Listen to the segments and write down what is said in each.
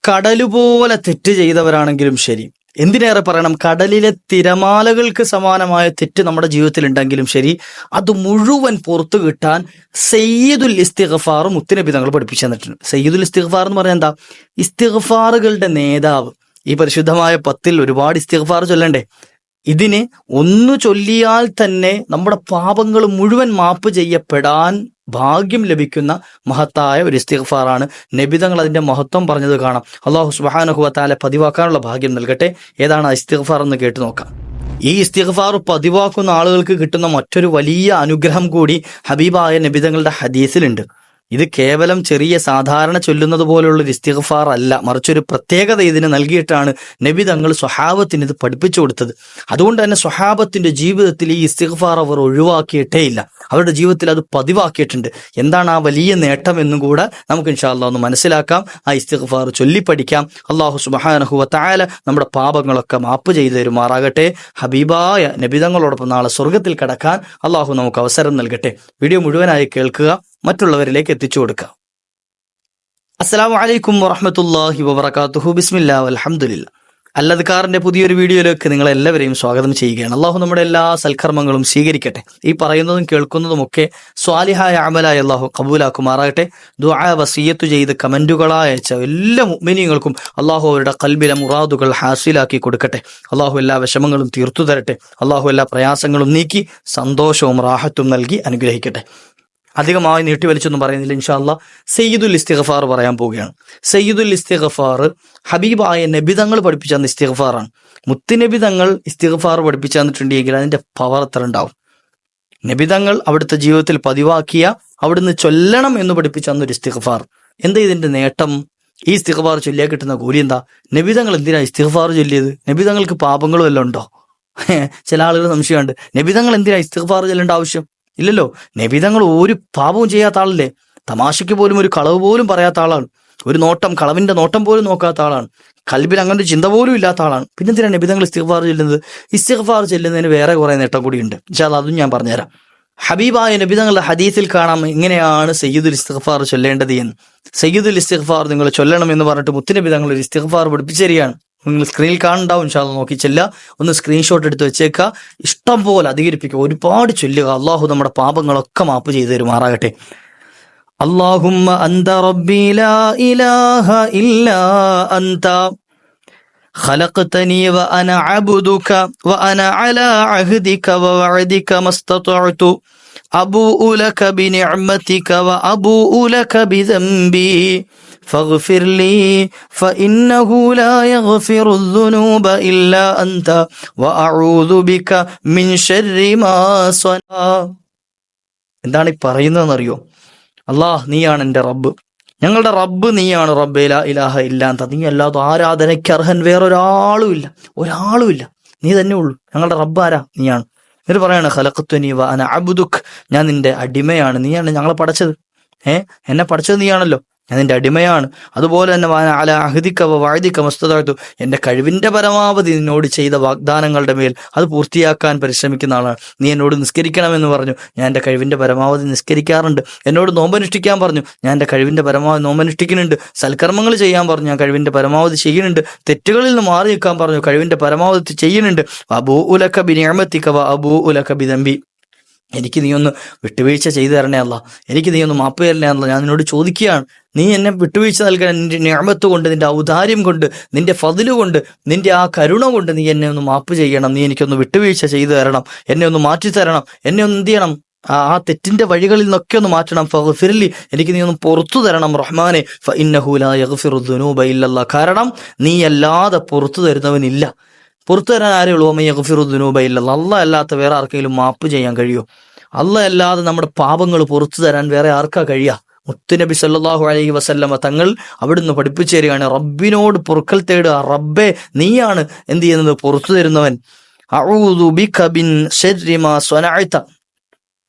കടലുപോലെ തെറ്റ് ചെയ്തവരാണെങ്കിലും ശരി, എന്തിനേറെ പറയണം, കടലിലെ തിരമാലകൾക്ക് സമാനമായ തെറ്റ് നമ്മുടെ ജീവിതത്തിൽ ഉണ്ടെങ്കിലും ശരി, അത് മുഴുവൻ പുറത്തു കിട്ടാൻ സയ്യിദുൽ ഇസ്തിഗ്ഫാർ മുത്തുനബി തങ്ങൾ പഠിപ്പിച്ചു തന്നിട്ടുണ്ട്. സയ്യിദുൽ ഇസ്തിഗ്ഫാർ എന്ന് പറഞ്ഞാൽ എന്താ? ഇസ്തിഗ്ഫാറുകളുടെ നേതാവ്. ഈ പരിശുദ്ധമായ 10 ഒരുപാട് ഇസ്തിഗ്ഫാർ ചൊല്ലണ്ടേ? ഇതിന് ഒന്ന് ചൊല്ലിയാൽ തന്നെ നമ്മുടെ പാപങ്ങൾ മുഴുവൻ മാപ്പ് ചെയ്യപ്പെടാൻ ഭാഗ്യം ലഭിക്കുന്ന മഹത്തായ ഒരു ഇസ്തിഗ്ഫാറാണ്. നബിതങ്ങൾ അതിന്റെ മഹത്വം പറഞ്ഞത് കാണാം. അല്ലാഹു സുബ്ഹാനഹു വ തആല പതിവാക്കാനുള്ള ഭാഗ്യം നൽകട്ടെ. ഏതാണ് ആ ഇസ്തിഗ്ഫാർ എന്ന് കേട്ടു നോക്കാം. ഈ ഇസ്തിഗ്ഫാർ പതിവാക്കുന്ന ആളുകൾക്ക് കിട്ടുന്ന മറ്റൊരു വലിയ അനുഗ്രഹം കൂടി ഹബീബായ നബിതങ്ങളുടെ ഹദീസിലുണ്ട്. ഇത് കേവലം ചെറിയ സാധാരണ ചൊല്ലുന്നത് പോലുള്ള ഒരു ഇസ്തിഗ്ഫാർ അല്ല, മറിച്ചൊരു പ്രത്യേകത ഇതിന് നൽകിയിട്ടാണ് നബി തങ്ങൾ സ്വഹാബത്തിന് ഇത് പഠിപ്പിച്ചു കൊടുത്തത്. അതുകൊണ്ട് തന്നെ സ്വഹാബത്തിന്റെ ജീവിതത്തിൽ ഈ ഇസ്തിഗ്ഫാർ അവർ ഒഴിവാക്കിയിട്ടേ ഇല്ല. അവരുടെ ജീവിതത്തിൽ അത് പതിവാക്കിയിട്ടുണ്ട്. എന്താണ് ആ വലിയ നേട്ടം എന്നും കൂടെ നമുക്ക് ഇൻഷാ അല്ലാഹ് ഒന്ന് മനസ്സിലാക്കാം. ആ ഇസ്തിഗ്ഫാർ ചൊല്ലി പഠിക്കാം. അല്ലാഹു സുബ്ഹാനഹു വ തആല നമ്മുടെ പാപങ്ങളൊക്കെ മാപ്പ് ചെയ്തു തരുമാറാകട്ടെ. ഹബീബായ നബി തങ്ങളോടൊപ്പം നാളെ സ്വർഗത്തിൽ കടക്കാൻ അല്ലാഹു നമുക്ക് അവസരം നൽകട്ടെ. വീഡിയോ മുഴുവനായി കേൾക്കുക, മറ്റുള്ളവരിലേക്ക് എത്തിച്ചു കൊടുക്കുക. അസ്സലാമു അലൈക്കും വറഹ്മത്തുള്ളാഹി വബറകാതുഹു. ബിസ്മില്ലാഹി വൽഹംദുലില്ലാഹ്. അൽ-അദ്കാറിന്റെ പുതിയൊരു വീഡിയോയിലേക്ക് നിങ്ങളെല്ലാവരെയും സ്വാഗതം ചെയ്യുകയാണ്. അള്ളാഹു നമ്മുടെ എല്ലാ സൽക്കർമ്മങ്ങളും സ്വീകരിക്കട്ടെ. ഈ പറയുന്നതും കേൾക്കുന്നതുമൊക്കെ സ്വാലിഹായ അമലായ അള്ളാഹു കബൂലാക്കുമാറാകട്ടെ. ദുആ വസിയ്യത്ത് ചെയ്ത് കമന്റുകളായ അയച്ച എല്ലാ മുഅ്മിനീങ്ങൾക്കും അള്ളാഹു അവരുടെ ഖൽബിലെ മുറാദുകൾ ഹാസിലാക്കി കൊടുക്കട്ടെ. അള്ളാഹു എല്ലാ വിഷമങ്ങളും തീർത്തു തരട്ടെ. അള്ളാഹു എല്ലാ പ്രയാസങ്ങളും നീക്കി സന്തോഷവും റാഹത്തും നൽകി അനുഗ്രഹിക്കട്ടെ. അധികമായി നീട്ടിവലിച്ചൊന്നും പറയുന്നില്ല. ഇൻഷാ അല്ലാഹ് സയ്യിദുൽ ഇസ്തിഗ്ഫാർ പറയാൻ പോവുകയാണ്. സയ്യിദുൽ ഇസ്തിഗ്ഫാർ ഹബീബായ നബി തങ്ങൾ പഠിപ്പിച്ച ഇസ്തിഗ്ഫാറാണ്. മുത്തുനബി തങ്ങൾ ഇസ്തിഗ്ഫാർ പഠിപ്പിച്ചു തന്നിട്ടുണ്ടെങ്കിൽ അതിന്റെ പവർ എത്ര ഉണ്ടാവും. നബി തങ്ങൾ അവിടുത്തെ ജീവിതത്തിൽ പതിവാക്കിയ, അവിടുന്ന് ചൊല്ലണം എന്ന് പഠിപ്പിച്ച ഒരു ഇസ്തിഗ്ഫാർ. എന്താ ഇതിന്റെ നേട്ടം? ഈ ഇസ്തിഗ്ഫാർ ചൊല്ലിയാൽ കിട്ടുന്ന കൂലി എന്താ? നബി തങ്ങൾ എന്തിനാ ഇസ്തിഗ്ഫാർ ചൊല്ലിയത്? നബി തങ്ങൾക്ക് പാപങ്ങളും എല്ലാം ഉണ്ടോ? ചില ആളുകൾ സംശയമുണ്ട്, നബി തങ്ങൾ എന്തിനാ ഇസ്തിഗ്ഫാർ ചൊല്ലേണ്ട ആവശ്യം? ഇല്ലല്ലോ. നബി തങ്ങൾ ഒരു പാപവും ചെയ്യാത്ത ആളല്ലേ. തമാശയ്ക്ക് പോലും ഒരു കളവ് പോലും പറയാത്ത ആളാണ്. ഒരു നോട്ടം, കളവിന്റെ നോട്ടം പോലും നോക്കാത്ത ആളാണ്. കൽബിൽ അങ്ങനെ ഒരു ചിന്ത പോലും ഇല്ലാത്ത ആളാണ്. പിന്നെ എന്തിനാണ് നബി തങ്ങൾ ഇസ്തിഗ്ഫാർ ചൊല്ലുന്നത്? ഇസ്തിഗ്ഫാർ ചെല്ലുന്നതിന് വേറെ കുറെ നേട്ടം കൂടിയുണ്ട്. ഇൻഷാ അല്ലാഹ് അതും ഞാൻ പറഞ്ഞുതരാം. ഹബീബായ നബി തങ്ങളുടെ ഹദീസിൽ കാണാം എങ്ങനെയാണ് സയ്യിദുൽ ഇസ്തിഗ്ഫാർ ചൊല്ലേണ്ടത് എന്ന്. സയ്യിദുൽ ഇസ്തിഗ്ഫാർ നിങ്ങൾ ചൊല്ലണം എന്ന് പറഞ്ഞിട്ട് മുത്തുനബി തങ്ങൾ ഒരു ഇസ്തിഗ്ഫാർ പഠിപ്പിച്ചു തരികയാണ്. നിങ്ങൾ സ്ക്രീനിൽ കാണുന്നുണ്ടാവും. ഇൻഷാ അല്ലാഹ് നോക്കി ചെല്ലുക. ഒന്ന് സ്ക്രീൻഷോട്ട് എടുത്ത് വെച്ചേക്കുക. ഇഷ്ടം പോലെ അധികരിപ്പിക്കുക, ഒരുപാട് ചൊല്ലുക. അള്ളാഹു നമ്മുടെ പാപങ്ങളൊക്കെ മാപ്പ് ചെയ്തു തരുമാറാകട്ടെ. അല്ലാഹുമ്മ അന്ത റബ്ബി ലാ ഇലാഹ ഇല്ലാ അന്ത ഖലഖ്തനി വ അന അബ്ദുക വ അന അലാ അഹ്ദിക വ വഅദിക മസ്തതഅതു അബൂഉ ലക ബിനിഅമതിക വ അബൂഉ ലക ബിദംബി فاغفر لي فإنه لا يغفر الذنوب إلا أنت وأعوذ بك من شر ما صنع. എന്താണ് ഈ പറയുന്നതെന്നറിയോ? അല്ലാഹ്, നീയാണ് എൻ്റെ റബ്ബ്, ഞങ്ങളുടെ റബ്ബ് നീയാണ്. റബ്ബേ ലാ ഇലാഹ ഇല്ലാ അന്ത, നീ അല്ലാതെ ആരാധനയ്ക്ക് അർഹൻ വേറൊരാളുമില്ല, ഒരാളുമില്ല, നീ തന്നെ ഉള്ളൂ. ഞങ്ങളുടെ റബ്ബ് ആരാ? നീയാണ്. എന്നിട്ട് പറയാണ് ഖലഖ്തുനി വ അന അബ്ദുക്, ഞാൻ നിന്റെ അടിമയാണ്, നീയാണ് ഞങ്ങളെ പഠിച്ചത്. എന്നെ പഠിച്ചത് നീയാണല്ലോ, ഞാൻ നിന്റെ അടിമയാണ്. അതുപോലെ തന്നെ അല അഹ്ദിക വ വഅദിക മസ്തതഅതു, എന്റെ കഴിവിന്റെ പരമാവധി നിന്നോട് ചെയ്ത വാഗ്ദാനങ്ങളുടെ മേൽ അത് പൂർത്തിയാക്കാൻ പരിശ്രമിക്കുന്ന ആളാണ്. നീ എന്നോട് നിസ്കരിക്കണമെന്ന് പറഞ്ഞു, ഞാൻ എൻ്റെ കഴിവിന്റെ പരമാവധി നിസ്കരിക്കാറുണ്ട്. എന്നോട് നോമ്പനുഷ്ഠിക്കാൻ പറഞ്ഞു, ഞാൻ എൻ്റെ കഴിവിന്റെ പരമാവധി നോമ്പനുഷ്ഠിക്കുന്നുണ്ട്. സൽക്കർമ്മങ്ങൾ ചെയ്യാൻ പറഞ്ഞു, ഞാൻ കഴിവിന്റെ പരമാവധി ചെയ്യുന്നുണ്ട്. തെറ്റുകളിൽ നിന്ന് മാറി നിൽക്കാൻ പറഞ്ഞു, കഴിവിന്റെ പരമാവധി ചെയ്യുന്നുണ്ട്. അബൂഉ ലക ബിനിഅമതിക വ അബൂഉ ലക ബിദംബി, എനിക്ക് നീ ഒന്ന് വിട്ടുവീഴ്ച ചെയ്തു തരണേ അല്ലാ, എനിക്ക് നീ ഒന്ന് മാപ്പ് തരണേ അല്ലാ, ഞാൻ നിന്നോട് ചോദിക്കുകയാണ്. നീ എന്നെ വിട്ടുവീഴ്ച നൽകാൻ, നിന്റെ നിഅമത്ത് കൊണ്ട്, നിന്റെ ഔദാര്യം കൊണ്ട്, നിന്റെ ഫദ്ല് കൊണ്ട്, നിന്റെ ആ കരുണ കൊണ്ട് നീ എന്നെ ഒന്ന് മാപ്പ് ചെയ്യണം. നീ എനിക്കൊന്ന് വിട്ടുവീഴ്ച ചെയ്തു തരണം, എന്നെ ഒന്ന് മാറ്റി തരണം, എന്നെ ഒന്ന് എന്ത് ചെയ്യണം, ആ തെറ്റിന്റെ വഴികളിൽ നിന്നൊക്കെ ഒന്ന് മാറ്റണം. ഫഗ്ഫിർലി, എനിക്ക് നീ ഒന്ന് പുറത്തു തരണം റഹ്മാനെ. ഫഇന്നഹു ലാ യഗ്ഫിറു ദുനൂബ ഇല്ലല്ലാഹ്, കാരണം നീ അല്ലാതെ പുറത്തു തരുന്നവനില്ല. പുറത്തു തരാൻ ആരേ ഉള്ളൂ? വമൻ യഗ്ഫിറു ദുനൂബ ഇല്ലല്ലാഹ്, അല്ലാഹ് അല്ലാത്ത വേറെ ആർക്കെങ്കിലും മാപ്പ് ചെയ്യാൻ കഴിയോ? അല്ലാഹ് അല്ലാതെ നമ്മുടെ പാപങ്ങൾ പുറത്തു തരാൻ വേറെ ആർക്കാ കഴിയാ? മുത്തുനബി സല്ലല്ലാഹു അലൈഹി വസല്ലമ തങ്ങൾ അവിടുന്ന് പഠിപ്പിച്ചു തരികയാണ്, റബ്ബിനോട് പൊറുക്കൽ തേടുക. റബ്ബേ, നീയാണ് എന്ത് ചെയ്യുന്നത്? പുറത്തു തരുന്നവൻ. അഊദു ബിക മിൻ ശർരി മാ സ്വനഅത,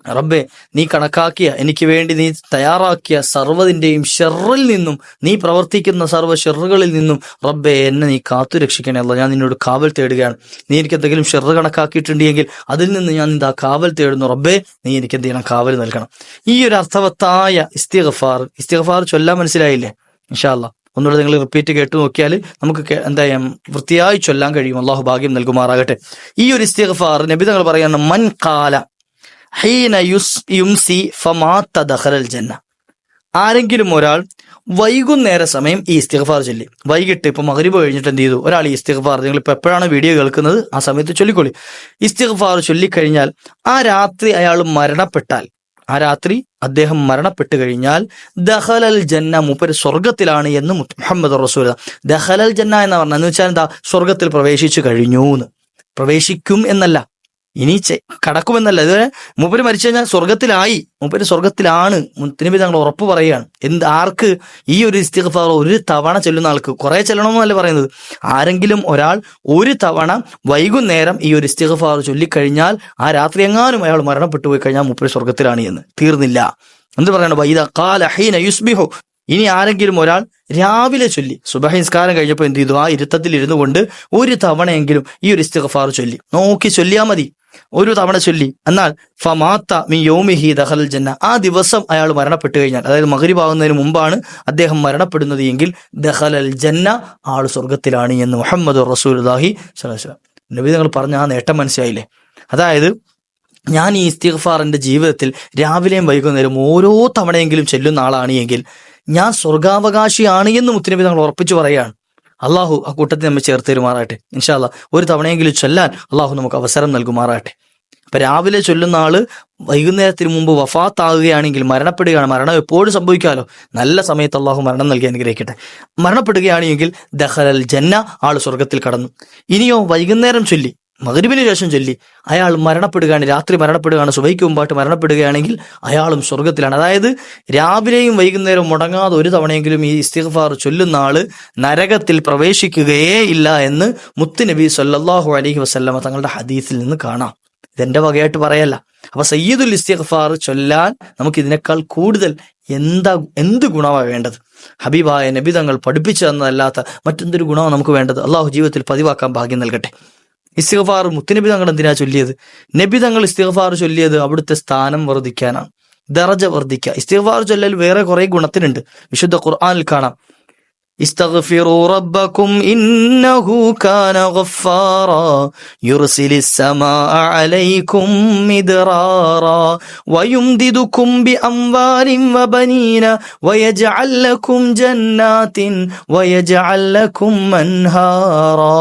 റബ്ബേ, നീ കണക്കാക്കിയ, എനിക്ക് വേണ്ടി നീ തയ്യാറാക്കിയ സർവ്വതിന്റെയും ഷെറിൽ നിന്നും, നീ പ്രവർത്തിക്കുന്ന സർവ്വ ഷെറുകളിൽ നിന്നും റബ്ബേ എന്നെ നീ കാത്തു രക്ഷിക്കണേ അല്ലാ, ഞാൻ നിന്നോട് കാവൽ തേടുകയാണ്. നീ എനിക്ക് എന്തെങ്കിലും ഷെറ് കണക്കാക്കിയിട്ടുണ്ടെങ്കിൽ അതിൽ നിന്ന് ഞാൻ നിന്റെ കാവൽ തേടുന്നു. റബ്ബേ, നീ എനിക്ക് എന്ത് ചെയ്യണം? കാവൽ നൽകണം. ഈ ഒരു അർത്ഥവത്തായ ഇസ്തിഗ്ഫാർ ചൊല്ലാൻ മനസ്സിലായില്ലേ? ഇൻഷാ അല്ലാഹ് ഒന്നുകൂടെ നിങ്ങൾ റിപ്പീറ്റ് കേട്ട് നോക്കിയാൽ നമുക്ക് എന്താ ചെയ്യാം, വൃത്തിയായി ചൊല്ലാൻ കഴിയും. അള്ളാഹു ഭാഗ്യം നൽകുമാറാകട്ടെ. ഈ ഒരു ഇസ്തിഗ്ഫാർ നബി തങ്ങൾ പറയാണ്, മൻ ഖാല ഹീന യുംസി ഫമാത ദഖലൽ ജന്ന. ആരെങ്കിലും ഒരാൾ വൈകുന്നേര സമയം ഈ ഇസ്തിഗ്ഫാർ ചൊല്ലി, വൈകിട്ട് ഇപ്പൊ മഗ്രിബ് കഴിഞ്ഞിട്ട് എന്ത് ചെയ്തു, ഒരാൾ ഈ ഇസ്തിഗ്ഫാർ, നിങ്ങളിപ്പോൾ എപ്പോഴാണ് വീഡിയോ കേൾക്കുന്നത് ആ സമയത്ത് ചൊല്ലിക്കൊള്ളി. ഇസ്തിഗ്ഫാർ ചൊല്ലിക്കഴിഞ്ഞാൽ ആ രാത്രി അയാൾ മരണപ്പെട്ടാൽ, ആ രാത്രി അദ്ദേഹം മരണപ്പെട്ടു കഴിഞ്ഞാൽ ദഖലൽ ജന്ന, മൂപ്പര് സ്വർഗത്തിലാണ് എന്ന് മുഹമ്മദ് റസൂൽ. ദഖലൽ ജന്ന എന്ന് പറഞ്ഞാൽ എന്ന് വെച്ചാൽ എന്താ, സ്വർഗത്തിൽ പ്രവേശിച്ചു കഴിഞ്ഞു എന്ന്. പ്രവേശിക്കും എന്നല്ല, ഇനി കടക്കുമെന്നല്ല. ഇതുവരെ മൂപ്പര് മരിച്ചു കഴിഞ്ഞാൽ സ്വർഗത്തിലായി, മൂപ്പര് സ്വർഗത്തിലാണ്. മുത്തനബി തങ്ങൾ ഉറപ്പ് പറയുകയാണ്. ആർക്ക്? ഈ ഒരു ഇസ്തിഗ്ഫാർ ഒരു തവണ ചെല്ലുന്ന ആൾക്ക്. കുറെ ചെല്ലണമെന്നല്ല പറയുന്നത്, ആരെങ്കിലും ഒരാൾ ഒരു തവണ വൈകുന്നേരം ഈ ഒരു ഇസ്തിഗ്ഫാർ ചൊല്ലിക്കഴിഞ്ഞാൽ ആ രാത്രി എങ്ങാനും അയാൾ മരണപ്പെട്ടു പോയി കഴിഞ്ഞാൽ മൂപ്പര് സ്വർഗത്തിലാണ് എന്ന്. തീർന്നില്ല. എന്ത് പറയണം? വൈദ ഖാല ഹീന യുസ്ബിഹു. ഇനി ആരെങ്കിലും ഒരാൾ രാവിലെ ചൊല്ലി, സുബഹി നിസ്കാരം കഴിഞ്ഞപ്പോൾ എന്ത് ചെയ്തു, ആ ഇരുത്തത്തിൽ ഇരുന്നു കൊണ്ട് ഒരു തവണയെങ്കിലും ഈ ഒരു ഇസ്തിഗ്ഫാർ ചൊല്ലി, നോക്കി ചൊല്ലിയാൽ മതി, ഒരു തവണ ചൊല്ലി. എന്നാൽ ഫമാത്ത മിൻ യൗമിഹി ദഖലൽ ജന്ന, ആ ദിവസം അയാൾ മരണപ്പെട്ടു കഴിഞ്ഞാൽ, അതായത് മഗ്രിബ് ആകുന്നതിന് മുമ്പാണ് അദ്ദേഹം മരണപ്പെടുന്നത് എങ്കിൽ ദഖലൽ ജന്ന, ആൾ സ്വർഗത്തിലാണ് എന്ന് മുഹമ്മദ് റസൂലുള്ളാഹി സ്വല്ലല്ലാഹു അലൈഹി വസല്ലം. നബി തങ്ങൾ പറഞ്ഞ ആ നേട്ടം മനസ്സിലായില്ലേ? അതായത് ഞാൻ ഈ ഇസ്തിഗ്ഫാർ എൻ്റെ ജീവിതത്തിൽ രാവിലെയും വൈകുന്നേരം ഓരോ തവണയെങ്കിലും ചെല്ലുന്ന ആളാണ് എങ്കിൽ ഞാൻ സ്വർഗാവകാശിയാണ് എന്ന് മുത്തുനബി തങ്ങൾ ഉറപ്പിച്ചു പറയുകയാണ്. അള്ളാഹു ആ കൂട്ടത്തിൽ നമ്മൾ ചേർത്ത് തരുമാറാട്ടെ. ഇൻഷാ അല്ലാഹ് ഒരു തവണയെങ്കിലും ചൊല്ലാൻ അള്ളാഹു നമുക്ക് അവസരം നൽകുമാറാട്ടെ. അപ്പൊ രാവിലെ ചൊല്ലുന്ന ആള് വൈകുന്നേരത്തിന് മുമ്പ് വഫാത്താകുകയാണെങ്കിൽ, മരണപ്പെടുകയാണ്, മരണം എപ്പോഴും സംഭവിക്കാമല്ലോ, നല്ല സമയത്ത് അള്ളാഹു മരണം നൽകി അനുഗ്രഹിക്കട്ടെ. മരണപ്പെടുകയാണെങ്കിൽ ദഖലൽ ജന്ന, ആള് സ്വർഗത്തിൽ കടന്നു. ഇനിയോ വൈകുന്നേരം ചൊല്ലി, മഗ്രിബിന് ശേഷം ചൊല്ലി അയാൾ മരണപ്പെടുകയാണ്, രാത്രി മരണപ്പെടുകയാണ്, സുബഹിക്ക് മുമ്പായിട്ട് മരണപ്പെടുകയാണെങ്കിൽ അയാളും സ്വർഗത്തിലാണ്. അതായത് രാവിലെയും വൈകുന്നേരവും മുടങ്ങാതെ ഒരു തവണയെങ്കിലും ഈ ഇസ്തിഗ്ഫാർ ചൊല്ലുന്ന ആള് നരകത്തിൽ പ്രവേശിക്കുകയേ ഇല്ല എന്ന് മുത്തുനബി സല്ലല്ലാഹു അലൈഹി വസല്ലമ തങ്ങളുടെ ഹദീസിൽ നിന്ന് കാണാം. ഇതെന്റെ വകയായിട്ട് പറയല്ല. അപ്പൊ സയ്യിദുൽ ഇസ്തിഗ്ഫാർ ചൊല്ലാൻ നമുക്ക് ഇതിനേക്കാൾ കൂടുതൽ എന്ത് ഗുണമാണ് വേണ്ടത്? ഹബീബായ നബി തങ്ങൾ പഠിപ്പിച്ചു തന്നതല്ലാത്ത മറ്റെന്തൊരു ഗുണമാണ് നമുക്ക് വേണ്ടത്? അള്ളാഹു ജീവിതത്തിൽ പതിവാക്കാൻ ഭാഗ്യം നൽകട്ടെ. ഇസ്തിഗ്ഫാർ മുത്തുനബി തങ്ങൾ എന്തിനാ ചൊല്ലിയത്? നബി തങ്ങൾ ഇസ്തിഗ്ഫാർ ചൊല്ലിയത് അവിടുത്തെ സ്ഥാനം വർദ്ധിക്കാനാണ്, ദറജ വർദ്ധിക്കുക. ഇസ്തിഗ്ഫാർ ചൊല്ലൽ വേറെ കുറെ ഗുണത്തിനുണ്ട്. വിശുദ്ധ ഖുർആനിൽ കാണാം, ഇസ്തഗ്ഫിറൂ റബ്ബക്കും ഇന്നഹു കാന ഗഫാറാ യുർസിലിസ് സമാഅ അലൈക്കും മിദ്റാറാ വയുംദിദുക്കും ബിഅംവാലിൻ വബനീന വയജ്അൽ ലക്കും ജന്നാത്തിൻ വയജ്അൽ ലക്കും അൻഹാറാ.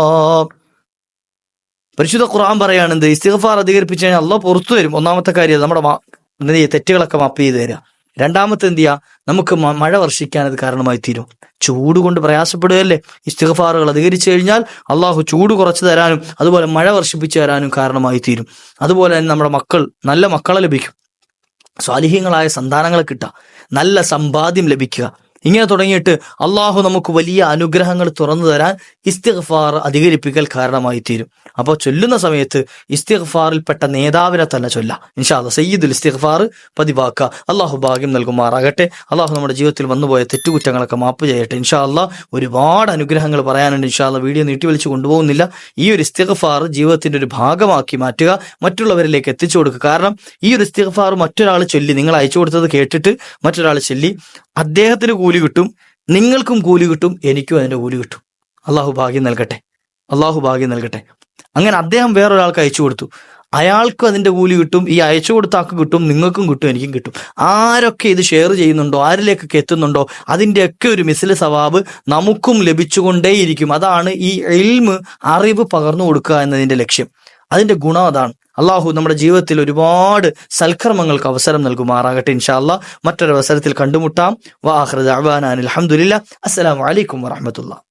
പരിശുദ്ധ ഖുർആൻ പറയാണെന്ത്? ഇസ്തിഗ്ഫാർ അധികരിപ്പിച്ചു കഴിഞ്ഞാൽ അള്ളാഹ് പുറത്തു വരും. ഒന്നാമത്തെ കാര്യം നമ്മുടെ തെറ്റുകളൊക്കെ മാപ്പ് ചെയ്ത് തരാം. രണ്ടാമത്തെ എന്ത് ചെയ്യാ, നമുക്ക് മഴ വർഷിക്കാൻ അത് കാരണമായി തീരും. ചൂട് കൊണ്ട് പ്രയാസപ്പെടുകയല്ലേ, ഇസ്തിഗ്ഫാറുകൾ അധികരിച്ചു കഴിഞ്ഞാൽ അള്ളാഹു ചൂട് കുറച്ചു തരാനും അതുപോലെ മഴ വർഷിപ്പിച്ചു തരാനും കാരണമായി തീരും. അതുപോലെ തന്നെ നമ്മുടെ മക്കൾ, നല്ല മക്കളെ ലഭിക്കും, സ്വാലിഹീങ്ങളായ സന്താനങ്ങളെ കിട്ടുക, നല്ല സമ്പാദ്യം ലഭിക്കുക. ഇങ്ങനെ തുടങ്ങിയിട്ട് അള്ളാഹു നമുക്ക് വലിയ അനുഗ്രഹങ്ങൾ തുറന്നു തരാൻ ഇസ്തിഗ്ഫാർ അധികരിപ്പിക്കൽ കാരണമായി തീരും. അപ്പോൾ ചൊല്ലുന്ന സമയത്ത് ഇസ്തിഗ്ഫാറിൽപ്പെട്ട നേതാവിനെ തന്നെ ചൊല്ലാം. ഇൻഷാ അല്ലാഹ് സയ്യിദുൽ ഇസ്തിഗ്ഫാർ പതിവാക്കുക. അള്ളാഹു ഭാഗ്യം നൽകുമാറാകട്ടെ. അള്ളാഹു നമ്മുടെ ജീവിതത്തിൽ വന്നുപോയ തെറ്റുകുറ്റങ്ങളൊക്കെ മാപ്പ് ചെയ്യട്ടെ. ഇൻഷാ അല്ലാഹ് ഒരുപാട് അനുഗ്രഹങ്ങൾ പറയാനുണ്ട്. ഇൻഷാ അല്ലാഹ് വീഡിയോ നീട്ടി വലിച്ചു കൊണ്ടുപോകുന്നില്ല. ഈ ഒരു ഇസ്തിഗ്ഫാർ ജീവിതത്തിന്റെ ഒരു ഭാഗമാക്കി മാറ്റുക, മറ്റുള്ളവരിലേക്ക് എത്തിച്ചു കൊടുക്കുക. കാരണം ഈ ഒരു ഇസ്തിഗ്ഫാർ മറ്റൊരാൾ ചൊല്ലി, നിങ്ങൾ അയച്ചു കൊടുത്തത് കേട്ടിട്ട് മറ്റൊരാൾ ചൊല്ലി, അദ്ദേഹത്തിന് കൂലി കിട്ടും, നിങ്ങൾക്കും കൂലി കിട്ടും, എനിക്കും അതിന്റെ കൂലി കിട്ടും. അള്ളാഹു ഭാഗ്യം നൽകട്ടെ, അള്ളാഹു ഭാഗ്യം നൽകട്ടെ. അങ്ങനെ അദ്ദേഹം വേറൊരാൾക്ക് അയച്ചു കൊടുത്തു, അയാൾക്കും അതിന്റെ കൂലി കിട്ടും, ഈ അയച്ചു കൊടുത്ത ആൾക്ക് കിട്ടും, നിങ്ങൾക്കും കിട്ടും, എനിക്കും കിട്ടും. ആരൊക്കെ ഇത് ഷെയർ ചെയ്യുന്നുണ്ടോ, ആരിലേക്കൊക്കെ എത്തുന്നുണ്ടോ, അതിൻ്റെയൊക്കെ ഒരു മിസ്ല് സവാബ് നമുക്കും ലഭിച്ചുകൊണ്ടേയിരിക്കും. അതാണ് ഈ ഇൽമ്, അറിവ് പകർന്നു കൊടുക്കുക എന്നതിന്റെ ലക്ഷ്യം. അതിന്റെ ഗുണം അതാണ്. അള്ളാഹു നമ്മുടെ ജീവിതത്തിൽ ഒരുപാട് സൽക്കർമ്മങ്ങൾക്ക് അവസരം നൽകുമാറാകട്ടെ. ഇൻഷാ അല്ലാഹ് മറ്റൊരവസരത്തിൽ കണ്ടുമുട്ടാം. വആഖിറു ദഅ്വാനാ അൽഹംദുലില്ലാഹ്. അസ്സലാമു അലൈക്കും വറഹ്മത്തുള്ളാഹി.